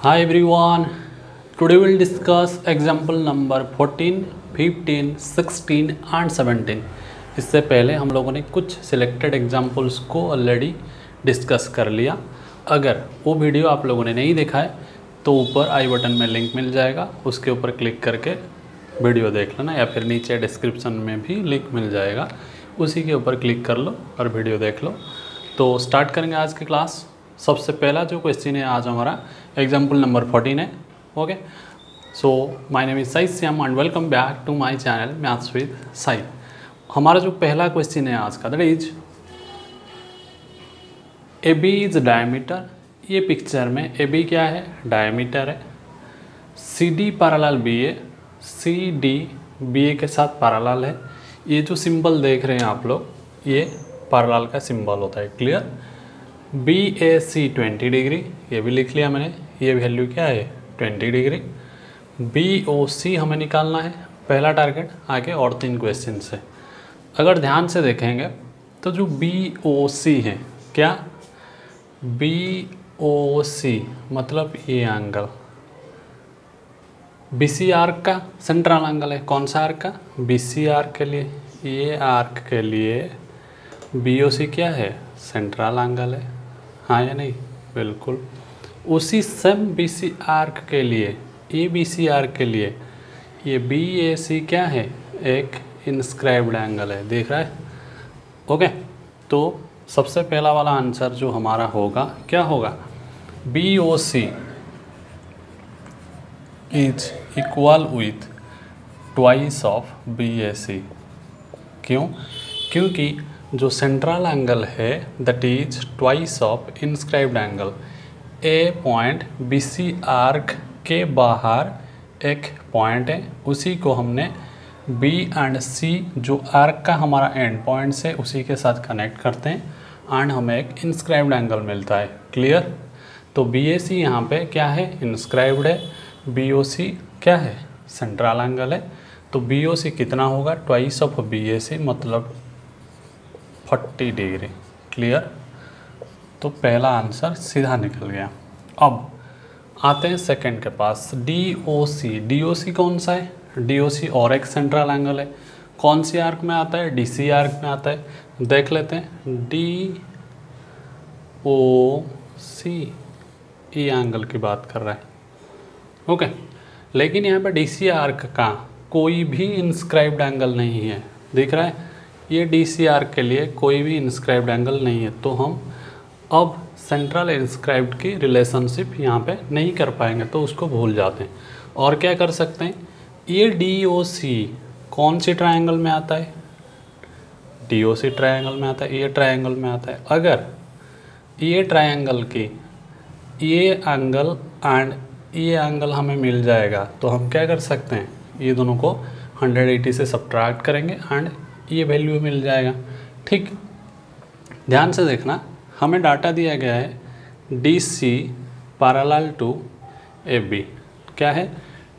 Hi everyone. Today we'll discuss example number 14, 15, 16 and 17. इससे पहले हम लोगों ने कुछ सिलेक्टेड एग्जाम्पल्स को ऑलरेडी डिस्कस कर लिया। अगर वो वीडियो आप लोगों ने नहीं देखा है तो ऊपर आई बटन में लिंक मिल जाएगा, उसके ऊपर क्लिक करके वीडियो देख लेना, या फिर नीचे डिस्क्रिप्शन में भी लिंक मिल जाएगा, उसी के ऊपर क्लिक कर लो और वीडियो देख लो। तो स्टार्ट करेंगे आज की क्लास। सबसे पहला जो क्वेश्चन है आज हमारा एग्जाम्पल नंबर 14 है। Okay, so my name is Sai Shyam and welcome back to my channel maths with Sai. हमारा जो पहला क्वेश्चन है आज का, that is A B is diameter. ये पिक्चर में ए बी क्या है? डायमीटर है। C D parallel B A, C D B A के साथ पैरेलल है। ये जो सिंबल देख रहे हैं आप लोग, ये पैरेलल का सिंबल होता है। Clear? B A C 20 degree, ये भी लिख लिया मैंने, ये वैल्यू क्या है? 20 डिग्री। बी ओ सी हमें निकालना है, पहला टारगेट। आगे और 3 क्वेश्चन है। अगर ध्यान से देखेंगे तो जो बी ओ सी है, क्या बी ओ सी मतलब ये एंगल बी सी आर्क का सेंट्रल एंगल है। कौन सा आर्क का? बी सी आर्क के लिए, ये आर्क के लिए बी ओ सी क्या है? सेंट्रल एंगल है। हाँ या नहीं? बिल्कुल। उसी सेम बी सी आर्क के लिए, ए बी सी आर्क के लिए ये बी ए सी क्या है? एक इंस्क्राइब्ड एंगल है। देख रहा है? ओके, तो सबसे पहला वाला आंसर जो हमारा होगा, क्या होगा? B O C is equal with twice of B A C. क्यों? क्योंकि जो सेंट्रल एंगल है that is twice of inscribed angle. A point B C arc के बाहर एक पॉइंट है, उसी को हमने बी एंड सी जो आर्क का हमारा एंड पॉइंट से उसी के साथ कनेक्ट करते हैं एंड हमें एक इंस्क्राइब्ड एंगल मिलता है। क्लियर? तो बी ए सी यहाँ पे क्या है? इंस्क्राइब्ड है। बी ओ सी क्या है? सेंट्रल एंगल है। तो बी ओ सी कितना होगा? ट्वाइस ऑफ बी ए सी मतलब 40 डिग्री। क्लियर? तो पहला आंसर सीधा निकल गया। अब आते हैं सेकंड के पास, डी ओ सी। डी ओ सी कौन सा है? डी ओ सी और एक सेंट्रल एंगल है। कौन सी आर्क में आता है? डी सी आर्क में आता है। देख लेते हैं। डी ओ सी ये एंगल की बात कर रहा है। ओके, लेकिन यहाँ पे डी सी आर्क का कोई भी इंस्क्राइब्ड एंगल नहीं है। दिख रहा है? ये डी सी आर्क के लिए कोई भी इंस्क्राइब्ड एंगल नहीं है, तो हम अब सेंट्रल इंस्क्राइब्ड की रिलेशनशिप यहाँ पे नहीं कर पाएंगे, तो उसको भूल जाते हैं। और क्या कर सकते हैं? ये डी ओ सी कौन सी ट्रायंगल में आता है? डी ओ सी ट्रायंगल में आता है, ये ट्रायंगल में आता है। अगर ये ट्रायंगल की ये एंगल एंड ये एंगल हमें मिल जाएगा, तो हम क्या कर सकते हैं? ये दोनों को 180 से सब्ट्रैक्ट करेंगे एंड ये वैल्यू मिल जाएगा। ठीक, ध्यान से देखना, हमें डाटा दिया गया है D C parallel to A B. क्या है?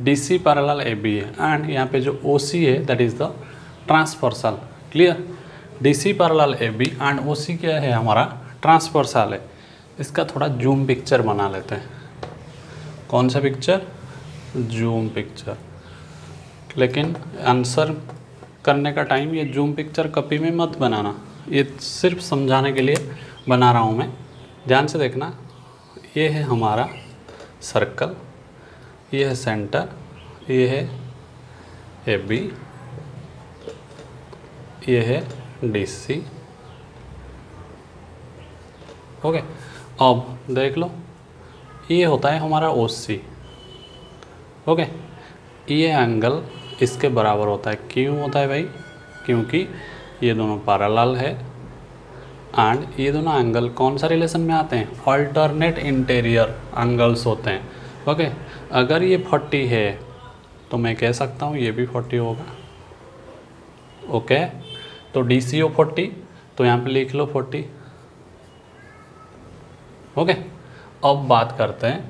D C parallel A B है एंड यहाँ पे जो ओ सी है that is the transversal. Clear? D C parallel A B and O C क्या है? हमारा ट्रांसवर्सल है। इसका थोड़ा जूम पिक्चर बना लेते हैं। कौन सा पिक्चर? Zoom picture. लेकिन आंसर करने का टाइम ये जूम पिक्चर कॉपी में मत बनाना, ये सिर्फ समझाने के लिए बना रहा हूँ मैं। ध्यान से देखना, ये है हमारा सर्कल, ये है सेंटर, ये है ए बी, ये है डी सी। ओके, अब देख लो, ये होता है हमारा ओ सी। ओके, ये एंगल इसके बराबर होता है। क्यों होता है भाई? क्योंकि ये दोनों पैरेलल है एंड ये दोनों एंगल कौन सा रिलेशन में आते हैं? अल्टरनेट इंटीरियर एंगल्स होते हैं। ओके, अगर ये 40 है तो मैं कह सकता हूँ ये भी 40 होगा। ओके, तो डी सी ओ 40, तो यहाँ पे लिख लो 40। ओके, अब बात करते हैं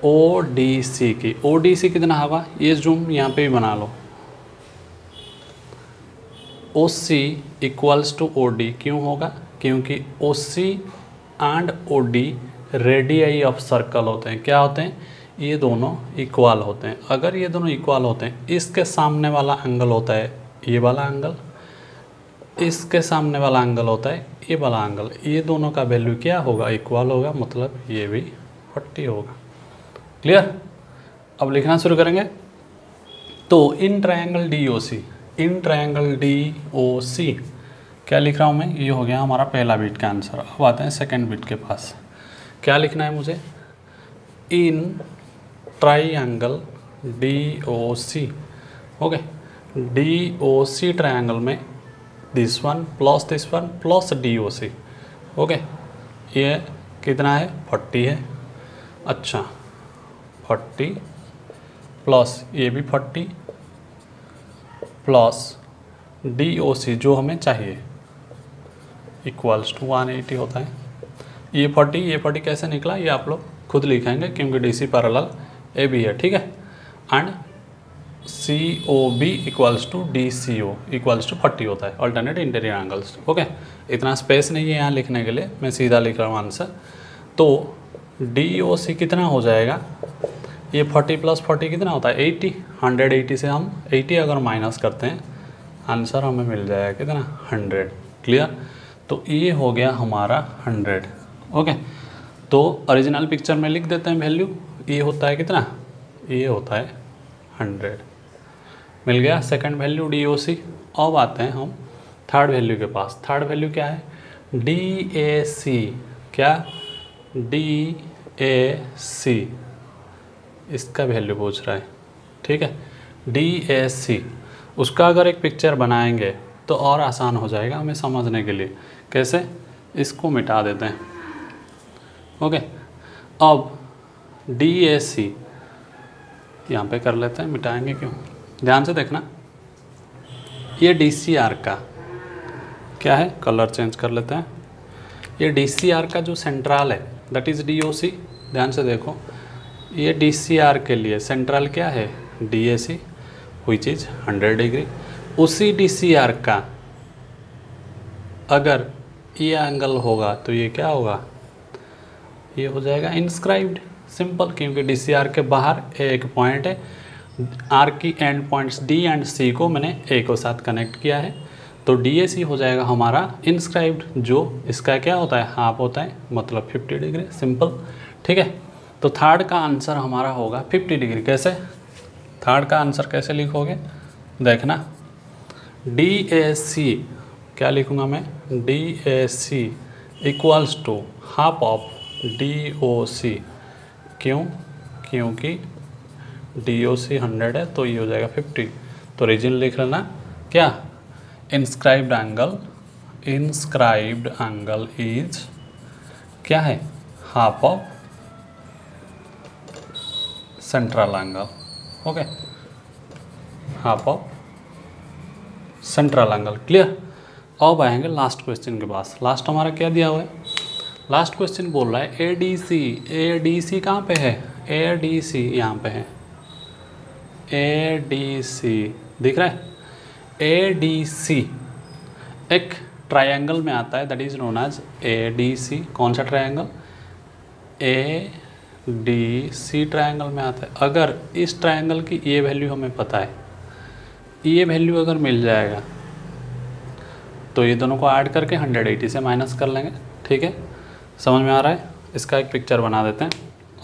ओ डी सी की। ओ डी सी कितना होगा? ये जूम यहाँ पे भी बना लो। O C equals to O D. क्यों होगा? क्योंकि O C and O D radii of circle होते हैं। क्या होते हैं? ये दोनों इक्वल होते हैं। अगर ये दोनों इक्वल होते हैं, इसके सामने वाला एंगल होता है ये वाला एंगल, इसके सामने वाला एंगल होता है ये वाला एंगल, ये दोनों का वैल्यू क्या होगा? इक्वल होगा, मतलब ये भी 40 होगा। क्लियर? अब लिखना शुरू करेंगे। तो इन ट्रायंगल DOC, इन ट्रायंगल DOC क्या लिख रहा हूँ मैं? ये हो गया हमारा पहला बिट का आंसर। अब आते हैं सेकंड बिट के पास। क्या लिखना है मुझे? In triangle DOC, okay, DOC triangle में this one plus DOC, okay, ये कितना है? 40 है। अच्छा, 40 प्लस ये भी 40 प्लस DOC जो हमें चाहिए इक्वल्स टू 180 होता है। ये 40 कैसे निकला ये आप लोग खुद लिखेंगे, क्योंकि DC पैरेलल AB है, ठीक है। And COB equals to DCO equals to 40 होता है, अल्टरनेट इंटीरियर एंगल्स, ओके। इतना स्पेस नहीं है यहाँ लिखने के लिए, मैं सीधा लिख रहा हूँ आंसर। तो DOC कितना हो जाएगा? ये 40 प्लस 40 कितना होता है? 80। 180 से हम 80 अगर माइनस करते हैं, आंसर हमें मिल जाएगा कितना? 100। क्लियर? तो ये हो गया हमारा 100, ओके। तो ओरिजिनल पिक्चर में लिख देते हैं वैल्यू। ये होता है कितना? ये होता है 100। मिल गया सेकंड वैल्यू DOC। अब आते हैं हम थर्ड वैल्यू के पास। थर्ड वैल्यू क्या है? DAC। क्या? DAC, इसका वैल्यू पूछ रहा है, ठीक है। DAC, उसका अगर एक पिक्चर बनाएंगे तो और आसान हो जाएगा हमें समझने के लिए। कैसे? इसको मिटा देते हैं, ओके। अब DAC यहाँ पे कर लेते हैं, मिटाएंगे क्यों? ध्यान से देखना, ये DCR का क्या है? कलर चेंज कर लेते हैं। ये DCR का जो सेंट्रल है दैट इज़ DOC। ध्यान से देखो, ये DCR के लिए सेंट्रल क्या है? DAC, which is 100 degree. उसी DCR का अगर ये एंगल होगा तो ये क्या होगा? ये हो जाएगा इंस्क्राइब्ड, सिंपल, क्योंकि DCR के बाहर एक पॉइंट है। R की and points D and C को मैंने A को साथ कनेक्ट किया है, तो DAC हो जाएगा हमारा इंस्क्राइब्ड, जो इसका क्या होता है? हाफ होता है, मतलब 50 डिग्री, सिंपल, ठीक है। तो थर्ड का आंसर हमारा होगा 50 डिग्री। कैसे? थर्ड का आंसर कैसे लिखोगे? देखना, DAC क्या लिखूँगा मैं? DAC equals to half of DOC। क्यों? क्योंकि DOC 100 है, तो ये हो जाएगा 50। तो रीजन लिख लेना, क्या? इंस्क्राइब्ड एंगल इज क्या है? Half of central angle, okay, half of central angle. Clear? अब आएंगे लास्ट क्वेश्चन के पास। लास्ट हमारा क्या दिया हुआ है? लास्ट क्वेश्चन बोल रहा है ADC कहाँ पे है? ADC यहाँ पे है, ADC दिख रहा है? ADC एक ट्रायंगल में आता है that is known as ADC। कौन सा ट्रायंगल? ADC ट्रायंगल में आता है। अगर इस ट्रायंगल की ये वैल्यू हमें पता है, ये वैल्यू अगर मिल जाएगा तो ये दोनों को ऐड करके 180 से माइनस कर लेंगे, ठीक है। समझ में आ रहा है? इसका एक पिक्चर बना देते हैं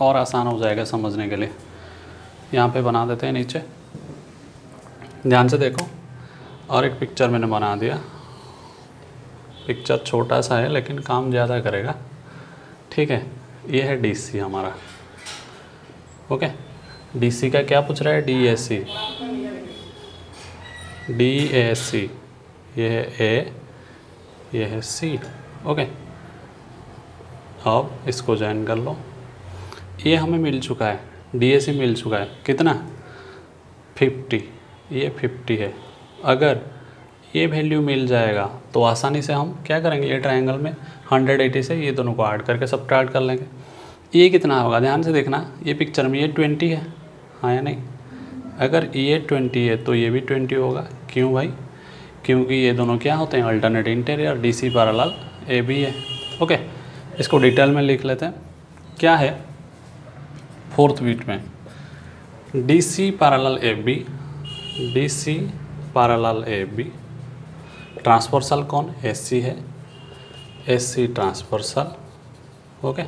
और आसान हो जाएगा समझने के लिए। यहाँ पे बना देते हैं नीचे, ध्यान से देखो। और एक पिक्चर मैंने बना दिया, पिक्चर छोटा सा है लेकिन काम ज़्यादा करेगा, ठीक है। ये है DC हमारा, ओके। DC का क्या पूछ रहा है? DAC, ये है A, ये है C, ओके। अब इसको ज्वाइन कर लो। ये हमें मिल चुका है, DAC मिल चुका है, कितना? 50, ये 50 है। अगर ये वैल्यू मिल जाएगा तो आसानी से हम क्या करेंगे? ये ट्रायंगल में 180 से ये दोनों को ऐड करके सब्ट्रैक्ट कर लेंगे। ये कितना होगा? ध्यान से देखना, ये पिक्चर में ये 20 है, हाँ या नहीं? अगर ये 20 है तो ये भी 20 होगा। क्यों भाई? क्योंकि ये दोनों क्या होते हैं? Alternate interior, DC parallel AB है, ओके। इसको डिटेल में लिख लेते हैं। क्या है फोर्थ बीट में DC parallel AB, DC parallel AB, transversal कौन AC है, AC ट्रांसवर्सल, ओके,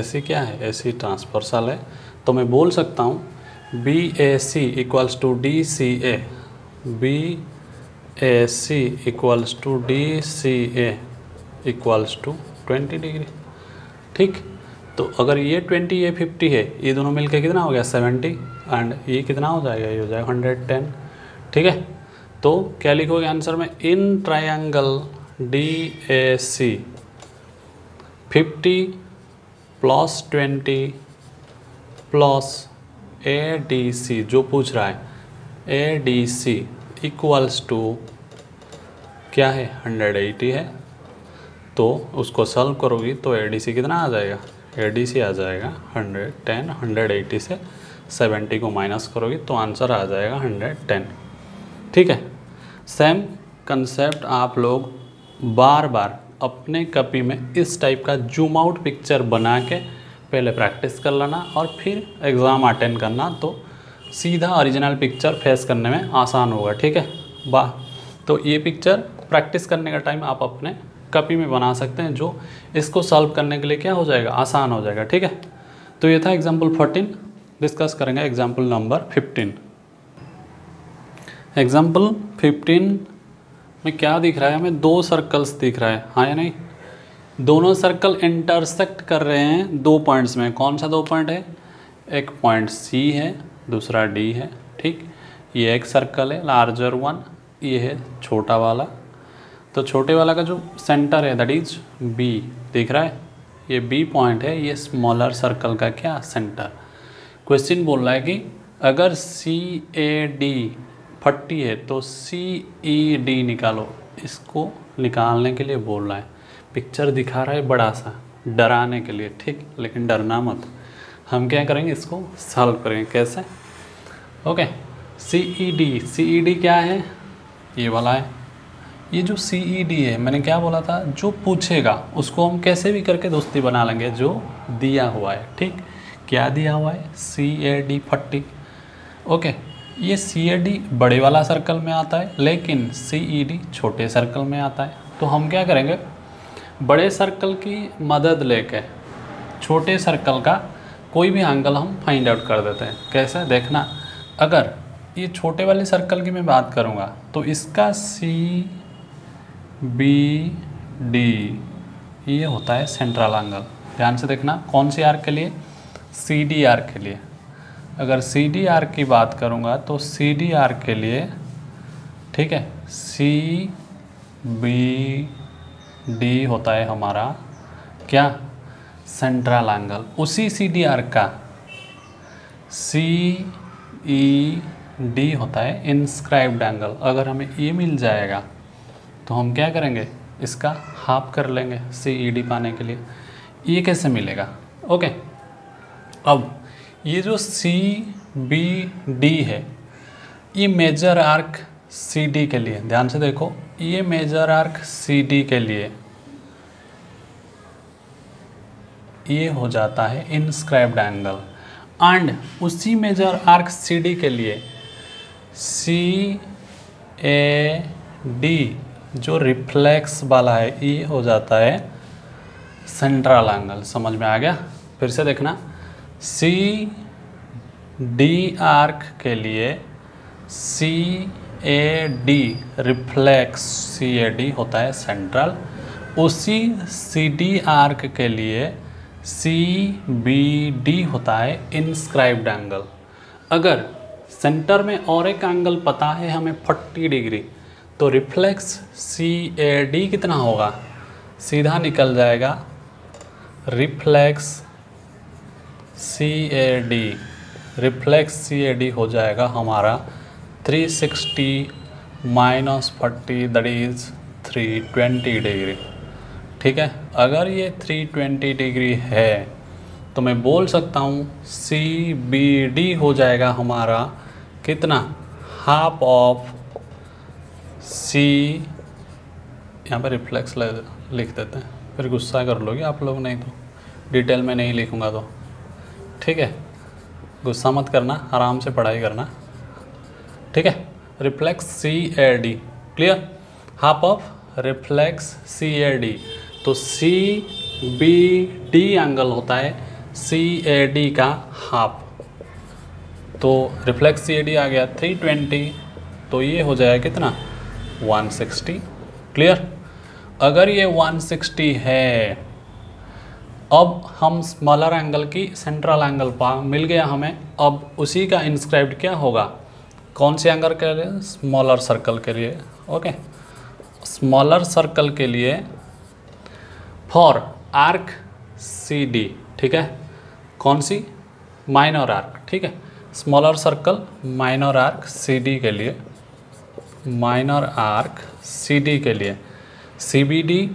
AC क्या है, AC ट्रांसवर्सल है। तो मैं बोल सकता हूँ BAC equals to DCA, BAC equals to DCA equals to 20 degree. ठीक, तो अगर ये 20 ये 50 है, ये दोनों मिलके कितना हो गया 70, एंड ये कितना हो जाएगा, ये हो जाएगा 110। ठीक है, तो क्या लिखोगे आंसर में, in triangle DAC 50 plus 20 plus ADC जो पूछ रहा है ADC इक्वल्स टू क्या है 180 है, तो उसको सॉल्व करोगी तो ADC कितना आ जाएगा, ADC आ जाएगा 110, 180 से 70 को माइनस करोगी तो आंसर आ जाएगा 110। ठीक है, सेम कंसेप्ट आप लोग बार बार अपने कॉपी में इस टाइप का जूम आउट पिक्चर बना के पहले प्रैक्टिस कर लेना और फिर एग्ज़ाम अटेंड करना, तो सीधा ओरिजिनल पिक्चर फेस करने में आसान होगा। ठीक है, वाह, तो ये पिक्चर प्रैक्टिस करने का टाइम आप अपने कॉपी में बना सकते हैं, जो इसको सॉल्व करने के लिए क्या हो जाएगा, आसान हो जाएगा। ठीक है, तो ये था एग्जाम्पल 14। डिस्कस करेंगे एग्जाम्पल नंबर 15। एग्जाम्पल 15 में क्या दिख रहा है हमें, दो सर्कल्स दिख रहा है, हाँ या नहीं, दोनों सर्कल इंटरसेक्ट कर रहे हैं दो पॉइंट्स में। कौन सा दो पॉइंट है, एक पॉइंट C है, दूसरा D है। ठीक, ये एक सर्कल है लार्जर वन, ये है छोटा वाला। तो छोटे वाला का जो सेंटर है दैट इज B दिख रहा है, ये B पॉइंट है, ये स्मॉलर सर्कल का क्या सेंटर। क्वेश्चन बोल रहा है कि अगर CAD 40 है तो CED निकालो। इसको निकालने के लिए बोल रहा है, पिक्चर दिखा रहा है बड़ा सा डराने के लिए। ठीक, लेकिन डरना मत, हम क्या करेंगे, इसको सॉल्व करेंगे। कैसे, ओके, CED क्या है, ये वाला है। ये जो CED है, मैंने क्या बोला था, जो पूछेगा उसको हम कैसे भी करके दोस्ती बना लेंगे, जो दिया हुआ है। ठीक, क्या दिया हुआ है, CAD 40। ओके, ये CAD बड़े वाला सर्कल में आता है, लेकिन CED छोटे सर्कल में आता है। तो हम क्या करेंगे, बड़े सर्कल की मदद लेके छोटे सर्कल का कोई भी एंगल हम फाइंड आउट कर देते हैं। कैसे, देखना, अगर ये छोटे वाले सर्कल की मैं बात करूँगा तो इसका CBD ये होता है सेंट्रल एंगल। ध्यान से देखना, कौन सी आर्क के लिए, CD आर्क के लिए। अगर CD आर्क की बात करूँगा तो CD आर्क के लिए, ठीक है, CBD होता है हमारा क्या, सेंट्रल एंगल। उसी CD आर्क का CED होता है इंस्क्राइब्ड एंगल। अगर हमें ये मिल जाएगा तो हम क्या करेंगे, इसका हाफ कर लेंगे CED पाने के लिए। ये कैसे मिलेगा, ओके। अब ये जो CBD है, ये मेजर आर्क CD के लिए, ध्यान से देखो, ये मेजर आर्क CD के लिए ये हो जाता है इंस्क्राइब्ड एंगल। एंड उसी मेजर आर्क CD के लिए CAD जो रिफ्लेक्स वाला है, ये हो जाता है सेंट्रल एंगल। समझ में आ गया? फिर से देखना, CD आर्क के लिए CAD रिफ्लेक्स CAD होता है सेंट्रल। उसी CD आर्क के लिए CBD होता है इंस्क्राइब्ड एंगल। अगर सेंटर में और एक एंगल पता है हमें 40 डिग्री, तो रिफ्लेक्स CAD कितना होगा, सीधा निकल जाएगा रिफ्लेक्स CAD हो जाएगा हमारा 360 माइनस 40 दैट इज 320 डिग्री। ठीक है, अगर ये 320 डिग्री है तो मैं बोल सकता हूँ CBD हो जाएगा हमारा कितना, हाफ ऑफ C, यहाँ पर रिफ्लेक्स लिख देते हैं, फिर गुस्सा कर लोगे आप लोग, नहीं तो डिटेल में नहीं लिखूँगा तो, ठीक है। गुस्सा मत करना, आराम से पढ़ाई करना, ठीक है। Reflex CAD, clear. Half of reflex CAD, तो CBD एंगल होता है CAD का हाफ, तो रिफ्लेक्स CAD आ गया 320, तो ये हो जाएगा कितना 160, क्लियर। अगर ये 160 है, अब हम स्मॉलर एंगल की सेंट्रल एंगल पा मिल गया हमें, अब उसी का इंस्क्राइब्ड क्या होगा, कौन से एंगल के लिए, स्मॉलर सर्कल के लिए, ओके। स्मॉलर सर्कल के लिए फॉर आर्क CD, ठीक है, कौन सी, माइनर आर्क, ठीक है। Smaller circle minor arc CD के लिए, माइनर आर्क CD के लिए CBD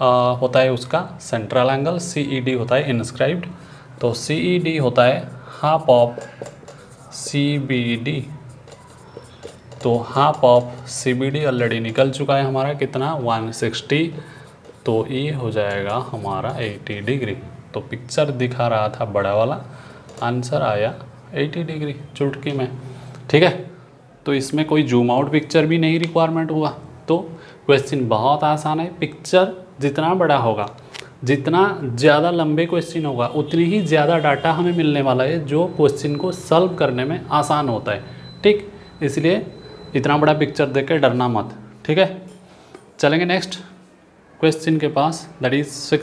होता है उसका सेंट्रल एंगल, CED होता है इंस्क्राइब्ड, तो CED होता है हाफ ऑफ CBD, तो हाफ ऑफ CBD ऑलरेडी निकल चुका है हमारा कितना 160, तो ये हो जाएगा हमारा 80 डिग्री। तो पिक्चर दिखा रहा था बड़ा वाला, आंसर आया 80 डिग्री चुटकी में, ठीक है। तो इसमें कोई जूम आउट पिक्चर भी नहीं रिक्वायरमेंट हुआ, तो क्वेश्चन बहुत आसान है। पिक्चर जितना बड़ा होगा, जितना ज़्यादा लंबे क्वेश्चन होगा, उतनी ही ज़्यादा डाटा हमें मिलने वाला है जो क्वेश्चन को सॉल्व करने में आसान होता है, ठीक। इसलिए इतना बड़ा पिक्चर देख के डरना मत, ठीक है। चलेंगे नेक्स्ट क्वेश्चन के पास, दैट इज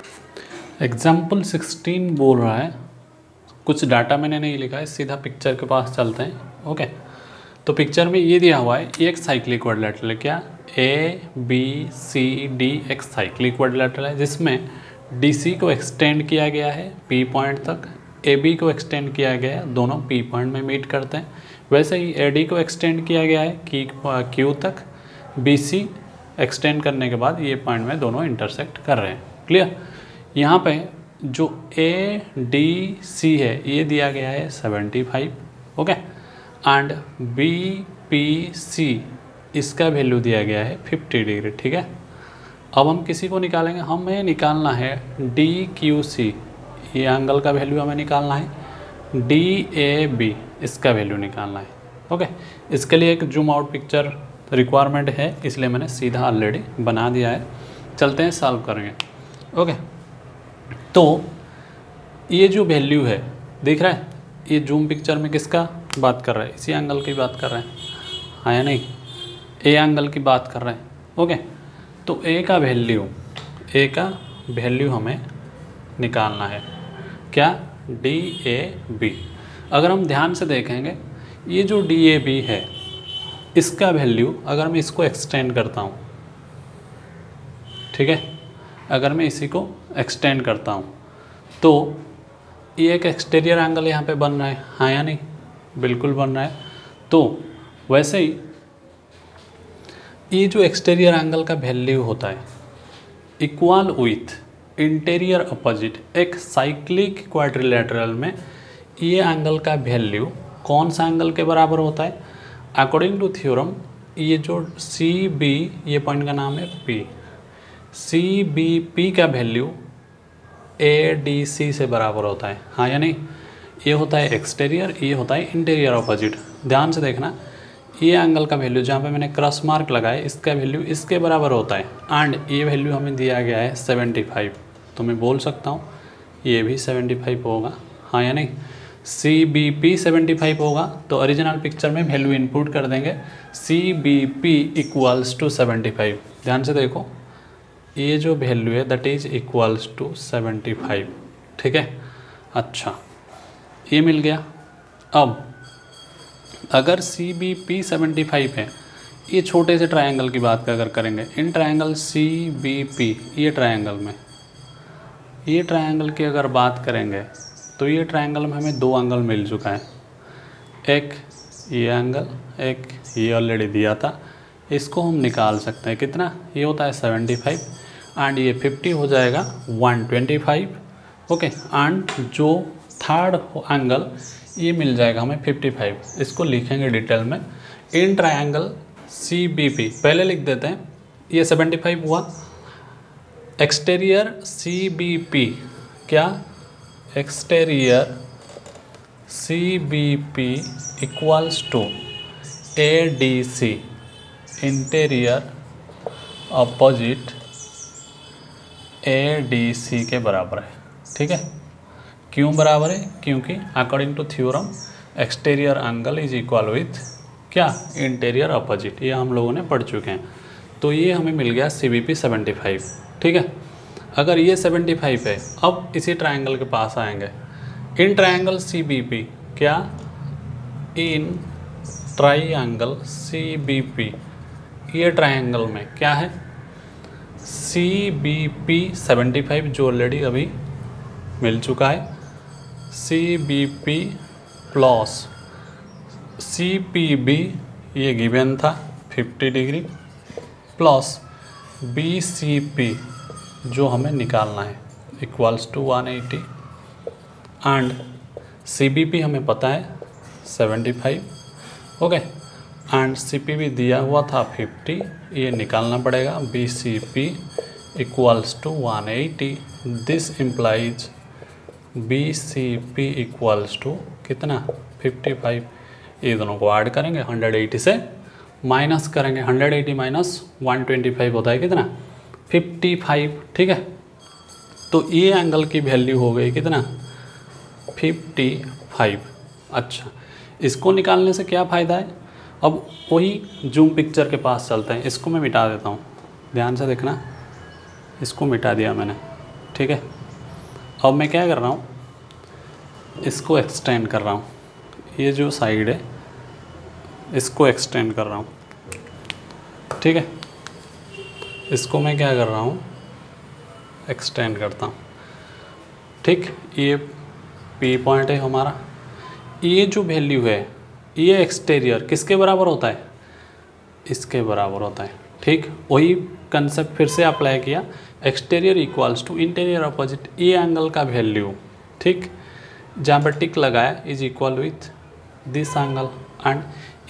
एग्जाम्पल 16 बोल रहा है, कुछ डाटा मैंने नहीं लिखा है, सीधा पिक्चर के पास चलते हैं, ओके। तो पिक्चर में ये दिया हुआ है, एक साइक्लिक क्वाड्रिलेटरल है, क्या ABCD एक साइक्लिक क्वाड्रिलेटरल है, जिसमें DC को एक्सटेंड किया गया है P पॉइंट तक, AB को एक्सटेंड किया गया है, दोनों P पॉइंट में मीट करते हैं। वैसे ही AD को एक्सटेंड किया गया है Q तक, BC एक्सटेंड करने के बाद ये पॉइंट में दोनों इंटरसेक्ट कर रहे हैं, क्लियर। यहाँ पे जो ADC है ये दिया गया है 75, ओके, एंड BPC इसका वैल्यू दिया गया है 50 डिग्री, ठीक है। अब हम किसी को निकालेंगे, हमें निकालना है DQC, ये एंगल का वैल्यू हमें निकालना है, DAB इसका वैल्यू निकालना है, ओके। इसके लिए एक जूम आउट पिक्चर रिक्वायरमेंट है, इसलिए मैंने सीधा ऑलरेडी बना दिया है। चलते हैं सॉल्व करेंगे, ओके। तो ये जो वैल्यू है दिख रहा है, ये जूम पिक्चर में किसका बात कर रहा है, इसी एंगल की बात कर रहे हैं, हाँ या नहीं, ए एंगल की बात कर रहे हैं, ओके। तो ए का वैल्यू हमें निकालना है, क्या, DAB। अगर हम ध्यान से देखेंगे, ये जो DAB है इसका वैल्यू, अगर मैं इसको एक्सटेंड करता हूँ, ठीक है, अगर मैं इसी को एक्सटेंड करता हूँ तो ये एक एक्सटीरियर एंगल यहाँ पे बन रहा है, हाँ या नहीं, बिल्कुल बन रहा है। तो वैसे ही ये जो एक्सटीरियर एंगल का वैल्यू होता है इक्वल विथ इंटीरियर अपोजिट, एक साइक्लिक क्वाड्रिलेटरल में ये एंगल का वैल्यू कौन सा एंगल के बराबर होता है, अकॉर्डिंग टू थ्योरम ये जो CB, ये पॉइंट का नाम है P, CBP का वैल्यू ADC से बराबर होता है, हाँ या नहीं। ये होता है एक्सटीरियर, ये होता है इंटीरियर अपोजिट। ध्यान से देखना, ये एंगल का वैल्यू जहाँ पे मैंने क्रॉस मार्क लगाया इसका वैल्यू इसके बराबर होता है, एंड ये वैल्यू हमें दिया गया है 75, तो मैं बोल सकता हूँ ये भी 75 होगा, हाँ या नहीं। CBP 75 होगा, तो ओरिजिनल पिक्चर में वैल्यू इनपुट कर देंगे, CBP इक्वल्स टू 75। ध्यान से देखो, ये जो वैल्यू है दैट इज इक्वल्स टू 75, ठीक है। अच्छा, ये मिल गया। अब अगर CBP 75 है, ये छोटे से ट्रायंगल की बात अगर करेंगे, इन ट्रायंगल CBP, ये ट्रायंगल की अगर बात करेंगे तो ये ट्रायंगल में हमें दो एंगल मिल चुका है, एक ये एंगल, एक ये ऑलरेडी दिया था, इसको हम निकाल सकते हैं, कितना, ये होता है 75 एंड ये 50 हो जाएगा 125, ओके। एंड जो थर्ड एंगल ये मिल जाएगा हमें 55, इसको लिखेंगे डिटेल में। इन ट्रायंगल CBP पहले लिख देते हैं, ये 75 हुआ, एक्सटीरियर CBP क्या exterior CBP equals to ADC interior opposite ADC के बराबर है। ठीक है, क्यों बराबर है? क्योंकि according to theorem exterior angle is equal with क्या? Interior opposite. ये हम लोगों ने पढ़ चुके हैं। तो ये हमें मिल गया CBP 75। ठीक है, अगर ये 75 है, अब इसी ट्रायंगल के पास आएंगे। इन ट्रायंगल CBP क्या? इन ट्रायंगल CBP ये ट्रायंगल में क्या है? CBP 75 जो ऑलरेडी अभी मिल चुका है, CBP प्लस CPB ये गिवन था 50 डिग्री प्लस BCP जो हमें निकालना है इक्वल्स टू 180 एंड CBP हमें पता है 75। ओके, एंड CPB दिया हुआ था 50, ये निकालना पड़ेगा। BCP equals to 180। This implies BCP equals to कितना? 55। ये दोनों को ऐड करेंगे, 180 से माइनस करेंगे। 180 माइनस 125 होता है कितना? 55। ठीक है, तो ये एंगल की वैल्यू हो गई कितना? 55। अच्छा, इसको निकालने से क्या फ़ायदा है? अब वही जूम पिक्चर के पास चलते हैं। इसको मैं मिटा देता हूँ, ध्यान से देखना। इसको मिटा दिया मैंने। ठीक है, अब मैं क्या कर रहा हूँ? इसको एक्सटेंड कर रहा हूँ। ये जो साइड है इसको एक्सटेंड कर रहा हूँ। ठीक है, इसको मैं क्या कर रहा हूँ? एक्सटेंड करता हूँ। ठीक, ये P पॉइंट है हमारा। ये जो वैल्यू है, ये एक्सटीरियर किसके बराबर होता है? इसके बराबर होता है। ठीक, वही कंसेप्ट फिर से अप्लाई किया। Exterior equals to interior opposite ये एंगल का वैल्यू। ठीक, जहाँ पर टिक लगाया is equal with this angle and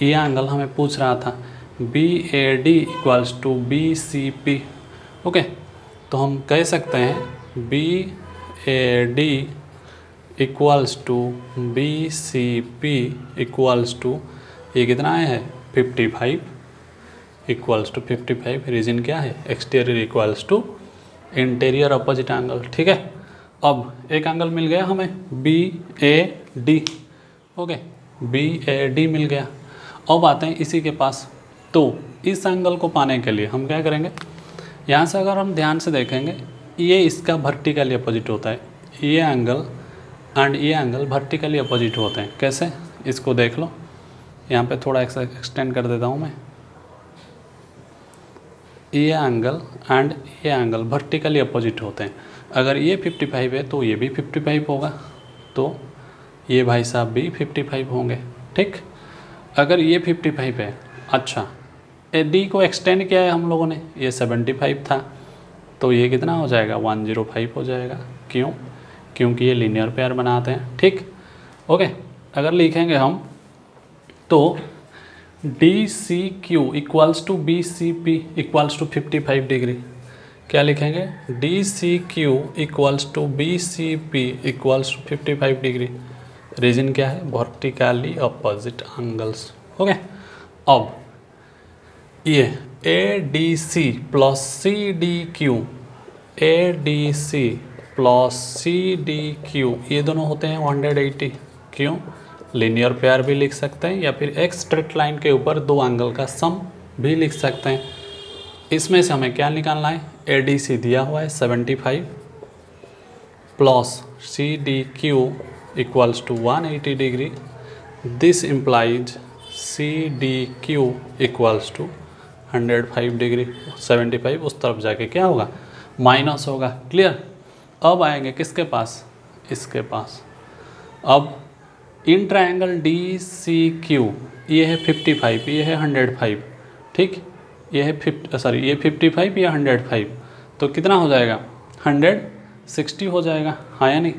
ये एंगल हमें पूछ रहा था BAD equals to BCP। Okay, तो हम कह सकते हैं BAD equals to BCP equals to ये कितना आया है? 55 इक्वल्स टू 55। रीजन क्या है? Exterior equals to interior opposite angle. ठीक है, अब एक एंगल मिल गया हमें BAD। ओके, BAD मिल गया। अब आते हैं इसी के पास। तो इस एंगल को पाने के लिए हम क्या करेंगे? यहाँ से अगर हम ध्यान से देखेंगे, ये इसका वर्टिकली अपोजिट होता है। ये एंगल एंड ये एंगल वर्टिकली अपोजिट होते हैं। कैसे? इसको देख लो। यहाँ पे थोड़ा एक्सटेंड कर देता हूँ मैं। ये एंगल एंड ये एंगल वर्टिकली अपोजिट होते हैं। अगर ये 55 है तो ये भी 55 होगा, तो ये भाई साहब भी 55 होंगे। ठीक, अगर ये 55 है, अच्छा AD को एक्सटेंड किया है हम लोगों ने, ये 75 था, तो ये कितना हो जाएगा? 105 हो जाएगा। क्यों? क्योंकि ये लीनियर पेयर बनाते हैं। ठीक, ओके, अगर लिखेंगे हम तो DCQ equals to BCP equals to 55 degree. क्या लिखेंगे? DCQ equals to BCP equals to 55 degree. Reason क्या है? Vertically opposite angles. ओके, अब ये ADC plus CDQ, ADC plus CDQ ये दोनों होते हैं 180। क्यों? लीनियर पेयर भी लिख सकते हैं या फिर एक स्ट्रेट लाइन के ऊपर दो एंगल का सम भी लिख सकते हैं। इसमें से हमें क्या निकालना है? ADC दिया हुआ है 75 plus CDQ equals to 180 degree. This implies CDQ equals to 105 degree. 75 उस तरफ जाके क्या होगा? माइनस होगा। क्लियर? अब आएंगे किसके पास? इसके पास। अब इन ट्रायंगल DCQ ये है 55, ये है 105। ठीक, ये है 55 या 105, तो कितना हो जाएगा? 160 हो जाएगा, हाँ या नहीं?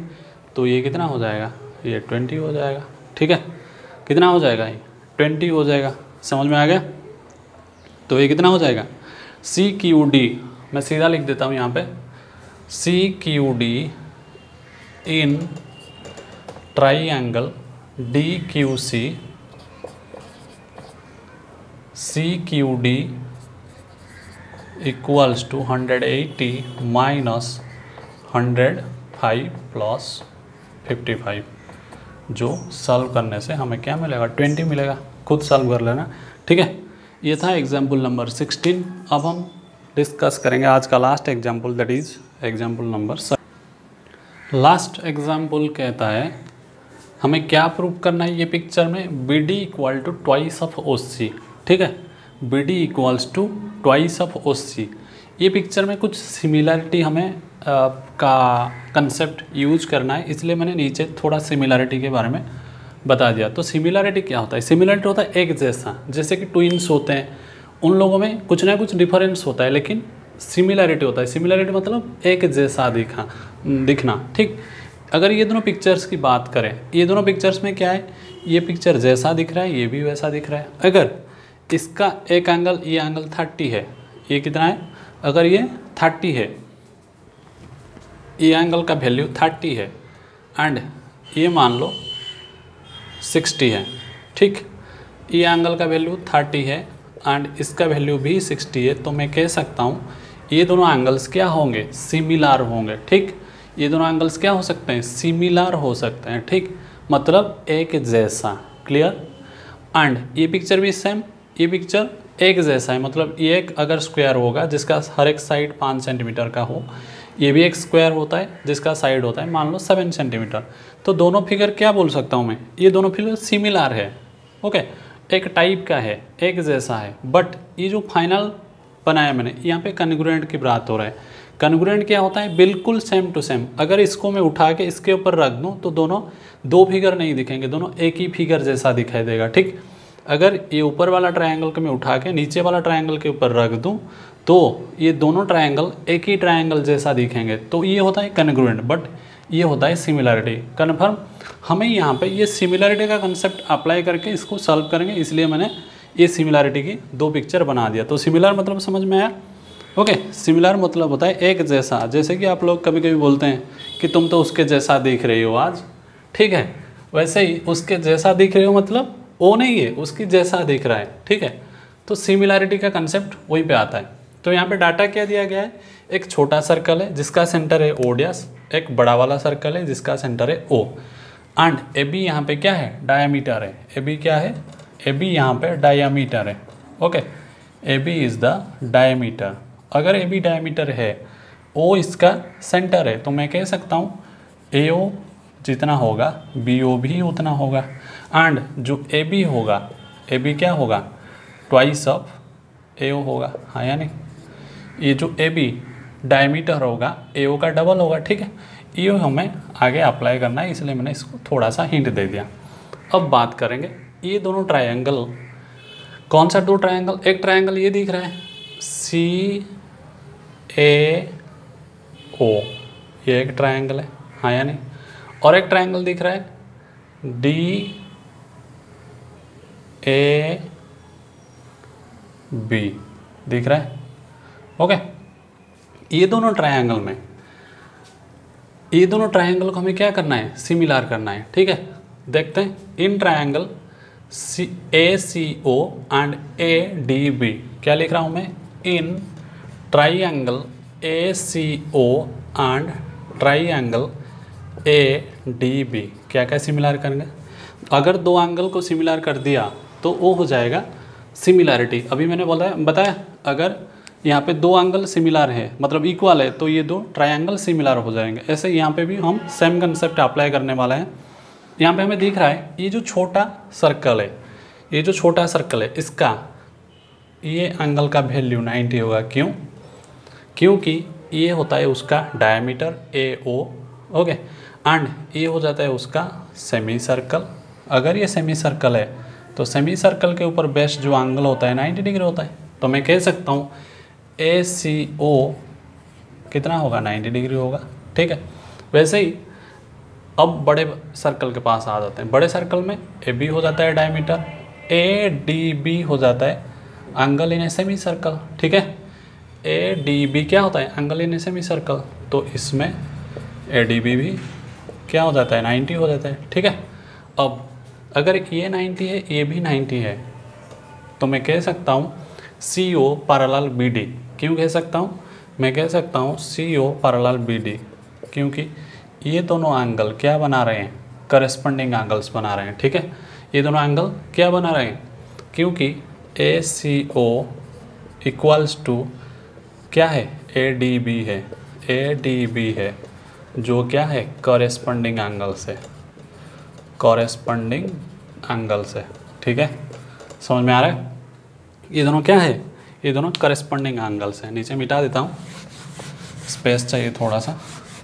तो ये कितना हो जाएगा? ये 20 हो जाएगा। ठीक है, कितना हो जाएगा? ये 20 हो जाएगा। समझ में आ गया? तो ये कितना हो जाएगा? CQD मैं सीधा लिख देता हूँ यहाँ पे, CQD in triangle D Q C CQD equals to 180 minus 105 plus 55, जो सॉल्व करने से हमें क्या मिलेगा 20 मिलेगा। खुद सॉल्व कर लेना, ठीक है। ये था एग्जाम्पल नंबर 16। अब हम डिस्कस करेंगे आज का last example, that is example number 7। Last example कहता है हमें क्या प्रूव करना है ये पिक्चर में, BD equal to twice of OC, ठीक है। BD equals to twice of OC। ये पिक्चर में कुछ सिमिलरिटी हमें का कंसेप्ट यूज करना है, इसलिए मैंने नीचे थोड़ा सिमिलरिटी के बारे में बता दिया। तो सिमिलरिटी क्या होता है? सिमिलरिटी होता है एक जैसा, जैसे कि ट्विन्स होते हैं, उन लोगों में कुछ ना कुछ डिफरेंस होता है, लेकिन सिमिलरिटी होता है। सिमिलरिटी मतलब एक जैसा दिखना, ठीक। अगर ये दोनों पिक्चर्स की बात करें, ये दोनों पिक्चर्स में क्या है, ये पिक्चर जैसा दिख रहा है, ये भी वैसा दिख रहा है। अगर इसका एक एंगल, ये एंगल 30 है, ये कितना है, अगर ये 30 है, ये एंगल का वैल्यू 30 है, एंड ये मान लो 60 है, ठीक। ये एंगल का वैल्यू 30 है एंड इसका वैल्यू भी 60 है, तो मैं कह सकता हूँ ये दोनों एंगल्स क्या होंगे, सिमिलर होंगे, ठीक। ये दोनों एंगल्स क्या हो सकते हैं, सिमिलर हो सकते हैं, ठीक, मतलब एक जैसा, क्लियर। एंड ये पिक्चर भी सेम, ये पिक्चर एक जैसा है, मतलब ये एक अगर स्क्वायर होगा जिसका हर एक साइड 5 सेंटीमीटर का हो, ये भी एक स्क्वायर होता है जिसका साइड होता है मान लो 7 सेंटीमीटर। तो दोनों फिगर क्या बोल सकता हूँ मैं, ये दोनों फिगर सिमिलर है, ओके, एक टाइप का है, एक जैसा है। बट ये जो फाइनल बनाया मैंने, यहाँ पे कन्ग्रुएंट की बात हो रहा है। कन्ग्रुएंट क्या होता है, बिल्कुल सेम टू सेम। अगर इसको मैं उठा के इसके ऊपर रख दूँ तो दोनों दो फिगर नहीं दिखेंगे, दोनों एक ही फिगर जैसा दिखाई देगा, ठीक। अगर ये ऊपर वाला ट्रायंगल को मैं उठा के नीचे वाला ट्रायंगल के ऊपर रख दूं तो ये दोनों ट्रायंगल एक ही ट्रायंगल जैसा दिखेंगे, तो ये होता है कन्ग्रुएंट। बट ये होता है सिमिलरिटी। कन्फर्म, हमें यहाँ पे ये सिमिलरिटी का कंसेप्ट अप्लाई करके इसको सॉल्व करेंगे, इसलिए मैंने ये सिमिलरिटी की दो पिक्चर बना दिया। तो सिमिलर मतलब समझ में आया, ओके। सिमिलर मतलब होता है एक जैसा, जैसे कि आप लोग कभी कभी बोलते हैं कि तुम तो उसके जैसा दिख रही हो आज, ठीक है, वैसे ही उसके जैसा दिख रही हो मतलब वो नहीं है, उसकी जैसा दिख रहा है, ठीक है। तो सिमिलरिटी का कंसेप्ट वहीं पे आता है। तो यहाँ पे डाटा क्या दिया गया है, एक छोटा सर्कल है जिसका सेंटर है O', एक बड़ा वाला सर्कल है जिसका सेंटर है O, एंड AB यहाँ पे क्या है, डायमीटर है। AB क्या है, AB यहाँ पे डायमीटर है, okay. AB is the diameter. अगर AB डायमीटर है, O इसका सेंटर है, तो मैं कह सकता हूँ AO जितना होगा BO भी उतना होगा, एंड जो AB होगा, AB क्या होगा, ट्वाइस ऑफ AO होगा, हाँ या नहीं। ये जो AB डायमीटर होगा AO का डबल होगा, ठीक है। ये हमें आगे अप्लाई करना है, इसलिए मैंने इसको थोड़ा सा हिंट दे दिया। अब बात करेंगे ये दोनों ट्रायंगल, कौन सा दो ट्रायंगल, एक ट्रायंगल ये दिख रहा है CAO, ये एक ट्रायंगल है, हाँ या नहीं। और एक ट्रायंगल दिख रहा है DAB, दिख रहा है, ओके। ये दोनों ट्रायंगल में, ये दोनों ट्रायंगल को हमें क्या करना है, सिमिलर करना है, ठीक है। देखते हैं in triangle ACO and ADB, क्या लिख रहा हूँ मैं, in triangle ACO and triangle ADB क्या क्या सिमिलर करेंगे। अगर दो एंगल को सिमिलर कर दिया तो वो हो जाएगा सिमिलरिटी। अभी मैंने बताया अगर यहाँ पे दो एंगल सिमिलर है मतलब इक्वल है, तो ये दो ट्रायंगल सिमिलर हो जाएंगे। ऐसे यहाँ पे भी हम सेम कंसेप्ट अप्लाई करने वाला है। यहाँ पे हमें दिख रहा है ये जो छोटा सर्कल है, ये जो छोटा सर्कल है, इसका ये एंगल का वैल्यू 90 होगा। क्यों, क्योंकि ये होता है उसका डायमीटर AO, ओके, एंड ये हो जाता है उसका सेमी सर्कल। अगर ये सेमी सर्कल है तो सेमी सर्कल के ऊपर बेस्ट जो एंगल होता है 90 डिग्री होता है। तो मैं कह सकता हूँ ACO कितना होगा, 90 डिग्री होगा, ठीक है। वैसे ही अब बड़े सर्कल के पास आ जाते हैं। बड़े सर्कल में AB हो जाता है डायमीटर, ADB हो जाता है angle in a semi circle, ठीक है। ADB क्या होता है, angle in a semi circle. तो इसमें ADB भी क्या हो जाता है 90 हो जाता है। ठीक है, अब अगर ये 90 है ये भी 90 है तो मैं कह सकता हूँ CO पैरेलल BD। क्यों कह सकता हूँ? मैं कह सकता हूँ CO पैरेलल BD क्योंकि ये दोनों एंगल क्या बना रहे हैं, करस्पॉन्डिंग एंगल्स बना रहे हैं। ठीक है, ये दोनों एंगल क्या बना रहे हैं, क्योंकि ACO इक्वल्स टू क्या है, ADB है, ADB है जो क्या है, कॉरेस्पॉन्डिंग एंगल से, कॉरेस्पॉन्डिंग एंगल से। ठीक है, समझ में आ रहा है? ये दोनों क्या है, ये दोनों कॉरेस्पॉन्डिंग एंगल्स हैं। नीचे मिटा देता हूँ, स्पेस चाहिए थोड़ा सा।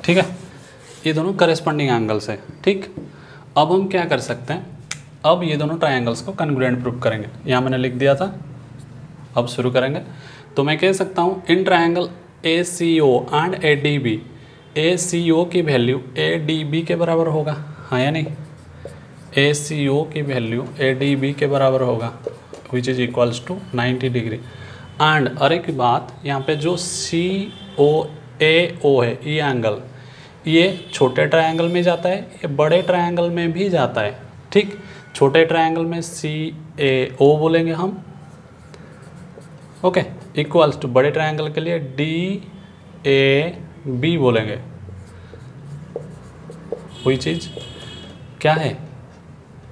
ठीक है, ये दोनों कॉरेस्पॉन्डिंग एंगल्स है। ठीक, अब हम क्या कर सकते हैं, अब ये दोनों ट्रायंगल्स को कॉन्ग्रुएंट प्रूव करेंगे। यहाँ मैंने लिख दिया था, अब शुरू करेंगे। तो मैं कह सकता हूँ in triangle ACO and ADB, ACO की वैल्यू ADB के बराबर होगा, हाँ या नहीं? ACO की वैल्यू ADB के बराबर होगा which is equals to 90 degree. And और एक बात, यहाँ पे जो COAO है ये एंगल, ये छोटे ट्रायंगल में जाता है, ये बड़े ट्रायंगल में भी जाता है। ठीक, छोटे ट्रायंगल में CAO बोलेंगे हम, ओके, इक्वल्स टू बड़े ट्रायंगल के लिए DAB बोलेंगे। वही चीज़ क्या है,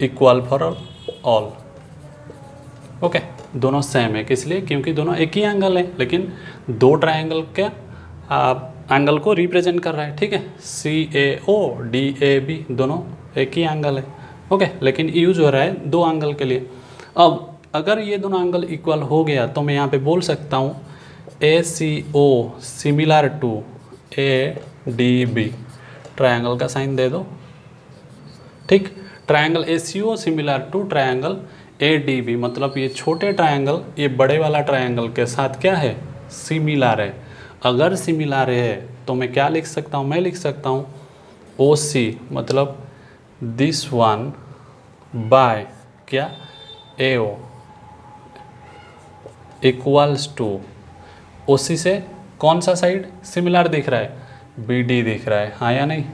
इक्वल फॉर ऑल। ओके, दोनों सेम है, किस लिए? क्योंकि दोनों एक ही एंगल है, लेकिन दो ट्रायंगल के एंगल को रिप्रेजेंट कर रहा है। ठीक है, CAO DAB दोनों एक ही एंगल है। ओके, लेकिन यूज हो रहा है दो एंगल के लिए। अब अगर ये दोनों एंगल इक्वल हो गया तो मैं यहाँ पे बोल सकता हूँ ACO similar to ADB। Triangle का साइन दे दो। ठीक, triangle ACO similar to triangle ADB, मतलब ये छोटे ट्रायंगल ये बड़े वाला ट्रायंगल के साथ क्या है, सिमिलर है। अगर सिमिलर है तो मैं क्या लिख सकता हूँ, मैं लिख सकता हूँ OC मतलब दिस वन बाय क्या, AO इक्वल्स टू OC से कौन सा साइड सिमिलर दिख रहा है, BD दिख रहा है, हाँ या नहीं?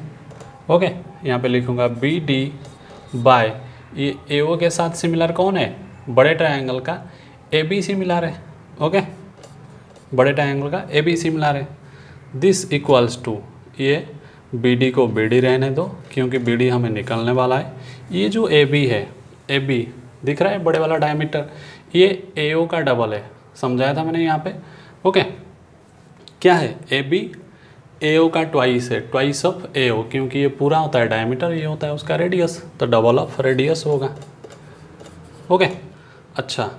ओके, यहाँ पे लिखूँगा BD बाय ये AO के साथ सिमिलर कौन है, बड़े ट्रायंगल का AB सिमिलर है। ओके, बड़े ट्रायंगल का AB सिमिलर है। दिस इक्वल्स टू ये BD को BD रहने दो क्योंकि BD हमें निकलने वाला है। ये जो AB है, AB दिख रहा है बड़े वाला डायमीटर, ये AO का डबल है, समझाया था मैंने यहाँ पे। ओके, क्या है, AB AO का ट्वाइस है, ट्वाइस ऑफ AO, क्योंकि ये पूरा होता है डायमीटर, ये होता है उसका रेडियस, तो डबल ऑफ रेडियस होगा। ओके, अच्छा,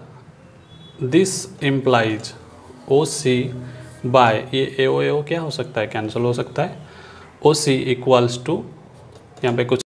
दिस इम्प्लाइज OC बाय ये AO क्या हो सकता है, कैंसिल हो सकता है, OC इक्वल्स टू यहाँ पे कुछ